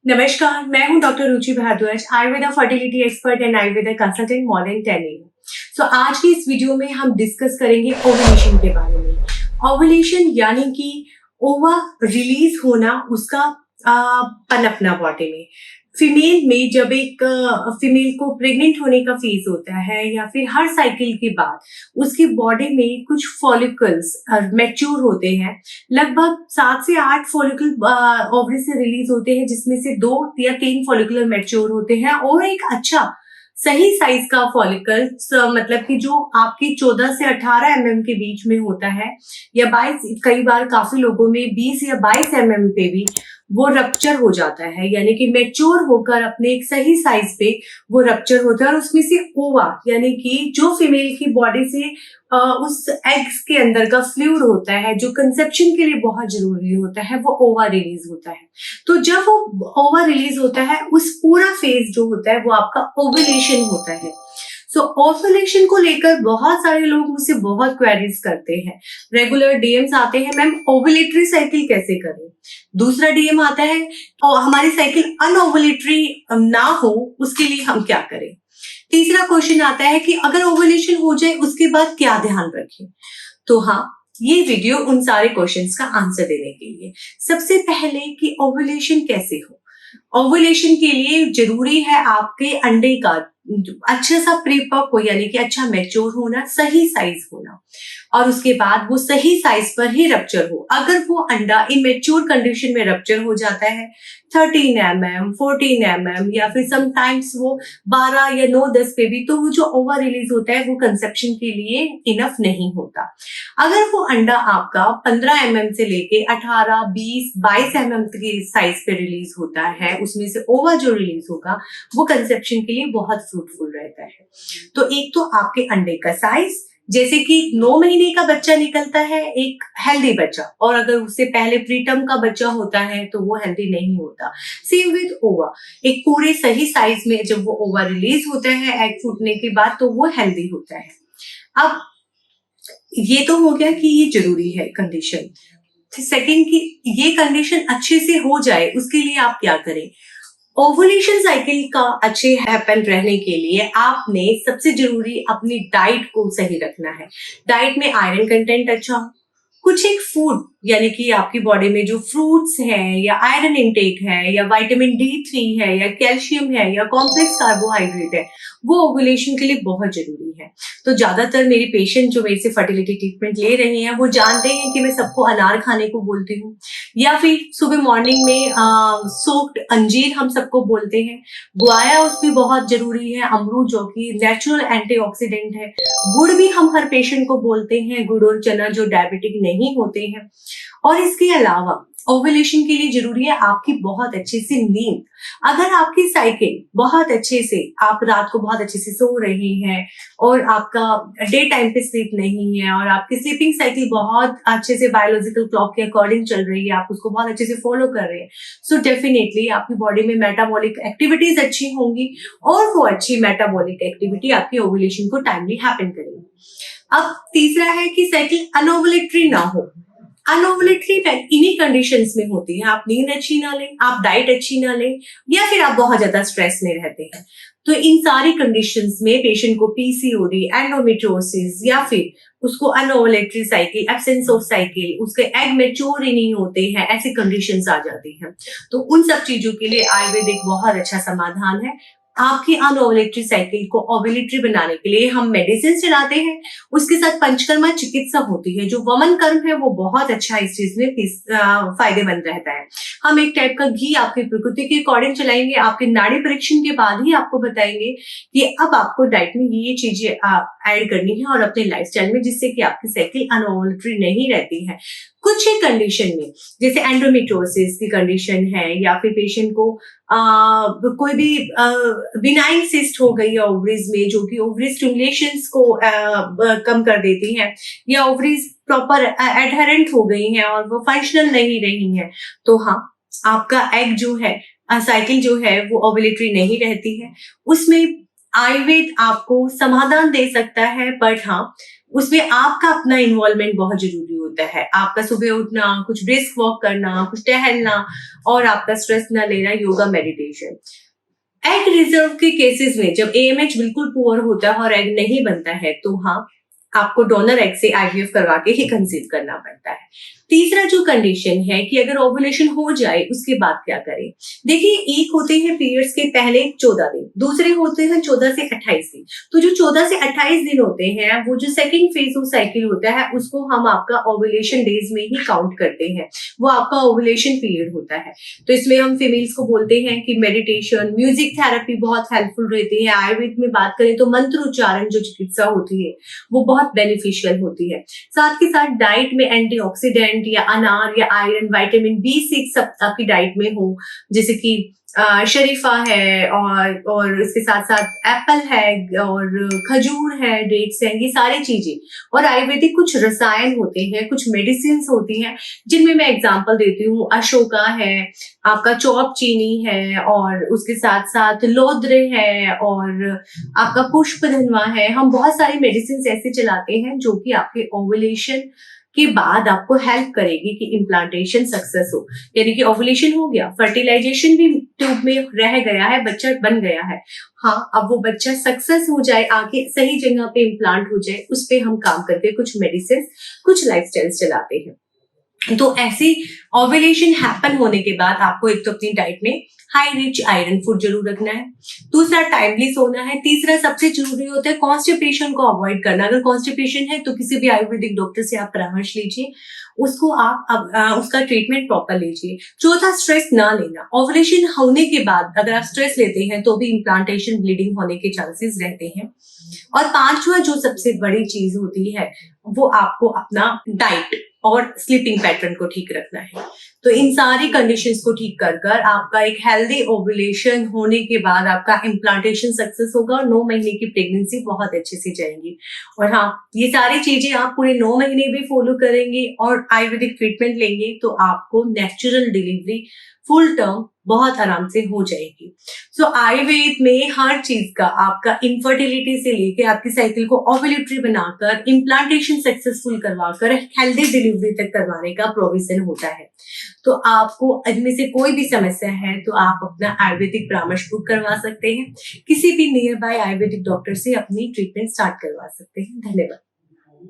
नमस्कार, मैं हूं doctor Ruchi Bhardwaj, Ayurveda fertility expert and Ayurveda consultant more than 10 year. So आज की इस वीडियो में हम डिस्कस करेंगे ओव्यूलेशन के बारे में। ओव्यूलेशन यानी कि ओवा रिलीज होना, उसका पनपना बॉडी में। फीमेल में जब एक फीमेल को प्रेग्नेंट होने का फेज होता है या फिर हर साइकिल के बाद उसकी बॉडी में कुछ फॉलिकल्स मैच्योर होते हैं। लगभग 7 से 8 फॉलिकल ओवरी से रिलीज होते हैं, जिसमें से 2 या 3 फॉलिकुलर मैच्योर होते हैं और एक अच्छा सही साइज का फॉलिकल, मतलब कि जो आपके 14 से 18 के बीच में होता है, या 22, कई बार काफी लोगों में 20 या 22 पे भी वो रप्चर हो जाता है, यानी कि मैच्योर होकर अपने एक सही साइज पे वो रप्चर होता है। और उसमें से ओवा यानी कि जो फीमेल की बॉडी से उस एग्स के अंदर का फ्लूइड होता है, जो कंसेप्शन के लिए बहुत जरूरी होता है, वो ओवा रिलीज होता है। तो जब वो ओवा रिलीज होता है, उस पूरा फेज जो होता है वो आपका ओव्यूलेशन होता है। सो ओव्यूलेशन को लेकर बहुत सारे लोग मुझसे बहुत क्वेरीज करते हैं, रेगुलर डीएम्स आते हैं, मैम ओव्यूलेटरी साइकिल कैसे करें। दूसरा डीएम आता है और हमारी साइकिल अनओव्यूलेटरी ना हो, उसके लिए हम क्या करें। तीसरा क्वेश्चन आता है कि अगर ओव्यूलेशन हो जाए उसके बाद क्या ध्यान रखें। तो हाँ, ये वीडियो उन सारे क्वेश्चंस का आंसर देने के लिए। सबसे पहले कि ओव्यूलेशन कैसे हो। ओव्यूलेशन के लिए जरूरी है आपके अंडे का अच्छा सा परिपक्व यानी कि अच्छा मैच्योर होना, सही साइज होना, और उसके बाद वो सही साइज पर ही रप्चर हो। अगर वो अंडा इमेच्योर कंडीशन में रप्चर हो जाता है 13 14 या फिर समटाइम्स वो 12 या 9-10 पे भी, तो वो जो ओवा रिलीज होता है वो कंसेप्शन के लिए इनफ नहीं होता। अगर वो अंडा आपका 15 से लेके 18, 20, 22 के साइज पे रिलीज होता है, उसमें से ओवा जो रिलीज होगा वो कंसेप्शन के लिए बहुत फ्रूटफुल रहता है। तो एक तो आपके अंडे का साइज, जैसे कि 9 महीने का बच्चा निकलता है एक हेल्दी बच्चा, और अगर उससे पहले प्रीटर्म का बच्चा होता है तो वो हेल्दी नहीं होता। सेम विद ओवा, एक पूरे सही साइज में जब वो ओवा रिलीज होता है एग फूटने के बाद, तो वो हेल्दी होता है। अब ये तो हो गया कि ये जरूरी है कंडीशन। सेकंड कि ये कंडीशन अच्छे से हो जाए, उसके लिए आप क्या करें। ओवुलेशन साइकिल का अच्छे हैपन रहने के लिए आपने सबसे जरूरी अपनी डाइट को सही रखना है। डाइट में आयरन कंटेंट अच्छा हो, कुछ एक फूड यानी कि आपकी बॉडी में जो फ्रूट्स हैं, या आयरन इंटेक है, या विटामिन D3 है, या कैल्शियम है, या कॉम्प्लेक्स कार्बोहाइड्रेट है, वो ओवुलेशन के लिए बहुत जरूरी है। तो ज्यादातर मेरी पेशेंट जो मेरे से फर्टिलिटी ट्रीटमेंट ले रहे हैं वो जानते हैं कि मैं सबको अनार खाने को बोलती हूँ, या फिर सुबह मॉर्निंग में सोक्ड अंजीर हम सबको बोलते हैं। गुआया उसमें बहुत जरूरी है, अमरूद जो कि नेचुरल एंटीऑक्सीडेंट है। गुड़ भी हम हर पेशेंट को बोलते हैं, गुड़ और चना जो डायबिटिक नहीं होते हैं। और इसके अलावा ओवुलेशन के लिए जरूरी है आपकी बहुत अच्छी सी नींद। अगर आपकी साइकिल बहुत अच्छे से, आप रात को बहुत अच्छे से सो रहे हैं और आपका डे टाइम पे स्लीप नहीं है, और आपकी स्लीपिंग साइकिल बहुत अच्छे से बायोलॉजिकल क्लॉक के अकॉर्डिंग चल रही है, आप उसको बहुत अच्छे से फॉलो कर रहे हैं, सो डेफिनेटली आपकी बॉडी में मेटाबॉलिक एक्टिविटीज अच्छी होंगी, और वो अच्छी मेटाबॉलिक एक्टिविटी आपकी ओवुलेशन को टाइमली हैपन करेगी। अब तीसरा है कि साइकिल अनओवुलेटरी ना हो। अनओवुलेटरी इन्हीं कंडीशंस में होती है, आप नींद अच्छी ना लें, आप डाइट अच्छी ना लें, या फिर आप बहुत ज्यादा स्ट्रेस में रहते हैं। तो इन सारी कंडीशंस में पेशेंट को पीसीओडी, एंडोमेट्रियोसिस, या फिर उसको अनओवुलेटरी साइकिल, एब्सेंस ऑफ साइकिल, उसके एग मैच्योर ही नहीं होते हैं, ऐसी कंडीशंस आ जाती हैं। तो उन सब चीजों के लिए आयुर्वेदिक बहुत अच्छा समाधान है। आपकी अनओवुलेटरी साइकिल को ओवुलेटरी बनाने के लिए हम मेडिसिन चलाते हैं, उसके साथ पंचकर्मा चिकित्सा होती है, जो वमन कर्म है वो बहुत अच्छा इस चीज में फायदेमंद रहता है। हम एक टाइप का घी आपकी प्रकृति के अकॉर्डिंग चलाएंगे, आपके नाड़ी परीक्षण के बाद ही आपको बताएंगे कि अब आपको डाइट में ये चीजें ऐड करनी है और अपने लाइफस्टाइल में, जिससे कि आपकी साइकिल अनओवुलेटरी नहीं रहती है। कुछ ही कंडीशन में, जैसे एंडोमेट्रियोसिस की कंडीशन है, या फिर पेशेंट को कोई भी बिनाइन सिस्ट हो गई है ओवरीज में, जो कि ओवरी स्टिमुलेशंस को कम कर देती है, या ओवरीज प्रॉपर एडहेरेंट हो गई हैं और वो फंक्शनल नहीं रही हैं, तो हाँ, आपका एग जो है, साइकिल जो है वो ओवुलेटरी नहीं रहती है। उसमें आयुर्वेद आपको समाधान दे सकता है, बट हाँ, उसमें आपका अपना इन्वॉल्वमेंट बहुत जरूरी होता है। आपका सुबह उठना, कुछ ब्रिस्क वॉक करना, कुछ टहलना और आपका स्ट्रेस ना लेना, योगा, मेडिटेशन। एग रिजर्व के केसेस में जब एएमएच बिल्कुल पुअर होता है और एग नहीं बनता है, तो हाँ, आपको डोनर एग से आईवीएफ करवा के ही कंसीव करना पड़ता है। तीसरा जो कंडीशन है कि अगर ओवुलेशन हो जाए उसके बाद क्या करें। देखिए, एक होते हैं पीरियड्स के पहले 14 दिन, दूसरे होते हैं 14 से 28 दिन। तो जो 14 से 28 दिन होते हैं, वो जो सेकंड फेज ऑफ साइकिल होता है, उसको हम आपका ओवुलेशन डेज में ही काउंट करते हैं। वो आपका ओवुलेशन पीरियड होता है। तो इसमें हम फीमेल्स को बोलते हैं कि मेडिटेशन, म्यूजिक थेरेपी बहुत हेल्पफुल रहती है। आयुर्वेद में बात करें तो मंत्र उच्चारण जो चिकित्सा होती है वो बहुत बेनिफिशियल होती है। साथ के साथ डाइट में एंटीऑक्सीडेंट या अनार या आयरन, विटामिन बी6 सब आपकी डाइट में हो, जैसे कि शरीफा है और इसके साथ साथ एप्पल है और खजूर है, डेट्स हैं, ये सारी चीजें। और आयुर्वेदिक कुछ रसायन होते हैं, कुछ मेडिसिन होती हैं, जिनमें मैं एग्जांपल देती हूँ। अशोका है, आपका चौप चीनी है, और उसके साथ साथ लोद्र है, और आपका पुष्प धनवा है। हम बहुत सारी मेडिसिन ऐसे चलाते हैं जो कि आपके ओवुलेशन के बाद आपको हेल्प करेगी कि इम्प्लांटेशन सक्सेस हो। यानी कि ओवुलेशन हो गया, फर्टिलाइजेशन भी ट्यूब में रह गया है, बच्चा बन गया है, हाँ, अब वो बच्चा सक्सेस हो जाए, आगे सही जगह पे इम्प्लांट हो जाए, उस पे हम काम करके कुछ मेडिसिन, कुछ लाइफस्टाइल्स चलाते हैं। तो ऐसे ओवुलेशन हैपन होने के बाद आपको एक तो अपनी डाइट में हाई रिच आयरन फूड जरूर रखना है, दूसरा टाइमली सोना है, तीसरा सबसे जरूरी होता है कॉन्स्टिपेशन को अवॉइड करना। अगर कॉन्स्टिपेशन है तो किसी भी आयुर्वेदिक डॉक्टर से आप परामर्श लीजिए, उसको आप उसका ट्रीटमेंट प्रॉपर लीजिए। चौथा, स्ट्रेस ना लेना। ओवुलेशन होने के बाद अगर आप स्ट्रेस लेते हैं तो भी इम्प्लांटेशन, ब्लीडिंग होने के चांसेस रहते हैं। और पांचवा जो सबसे बड़ी चीज होती है, वो आपको अपना डाइट और स्लीपिंग पैटर्न को ठीक रखना है। तो इन सारी कंडीशंस को ठीक कर कर आपका एक हेल्दी ओवुलेशन होने के बाद आपका इम्प्लांटेशन सक्सेस होगा और 9 महीने की प्रेगनेंसी बहुत अच्छे से जाएंगी। और हाँ, ये सारी चीजें आप पूरे 9 महीने भी फॉलो करेंगे और आयुर्वेदिक ट्रीटमेंट लेंगे तो आपको नेचुरल डिलीवरी फुल टर्म बहुत आराम से हो जाएगी। सो आयुर्वेद में हर चीज का, आपका इनफर्टिलिटी से लेके आपकी साइकिल को ओवुलेटरी बनाकर इम्प्लांटेशन सक्सेसफुल करवाकर हेल्दी डिलीवरी तक करवाने का प्रोविजन होता है। तो आपको इनमें से कोई भी समस्या है तो आप अपना आयुर्वेदिक परामर्श बुक करवा सकते हैं, किसी भी नियर बाय आयुर्वेदिक डॉक्टर से अपनी ट्रीटमेंट स्टार्ट करवा सकते हैं। धन्यवाद।